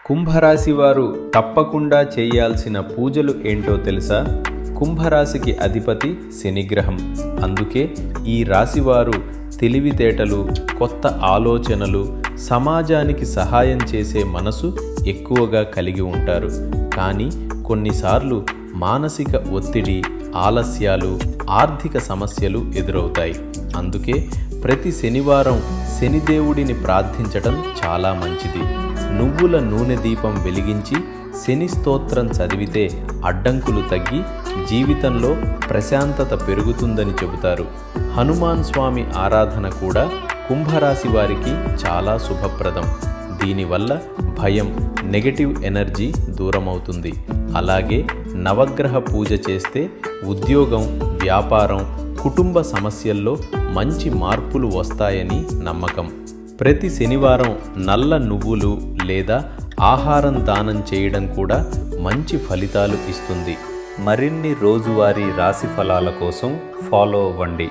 కుంభరాశి వారు తప్పకుండా చేయాల్సిన పూజలు ఏంటో తెలుసా? కుంభరాశికి అధిపతి శనిగ్రహం. అందుకే ఈ రాశివారు తెలివితేటలు, కొత్త ఆలోచనలు, సమాజానికి సహాయం చేసే మనసు ఎక్కువగా కలిగి ఉంటారు. కానీ కొన్నిసార్లు మానసిక ఒత్తిడి, ఆలస్యాలు, ఆర్థిక సమస్యలు ఎదురవుతాయి. అందుకే ప్రతి శనివారం శనిదేవుడిని ప్రార్థించటం చాలా మంచిది. నువ్వుల నూనె దీపం వెలిగించి శని స్తోత్రం చదివితే అడ్డంకులు తగ్గి జీవితంలో ప్రశాంతత పెరుగుతుందని చెబుతారు. హనుమాన్ స్వామి ఆరాధన కూడా కుంభరాశి వారికి చాలా శుభప్రదం. దీనివల్ల భయం, నెగటివ్ ఎనర్జీ దూరమవుతుంది. అలాగే నవగ్రహ పూజ చేస్తే ఉద్యోగం, వ్యాపారం, కుటుంబ సమస్యల్లో మంచి మార్పులు వస్తాయని నమ్మకం. ప్రతి శనివారం నల్ల నువ్వులు లేదా ఆహారం దానం చేయడం కూడా మంచి ఫలితాలు ఇస్తుంది. మరిన్ని రోజువారీ రాశి ఫలాల కోసం ఫాలో అవ్వండి.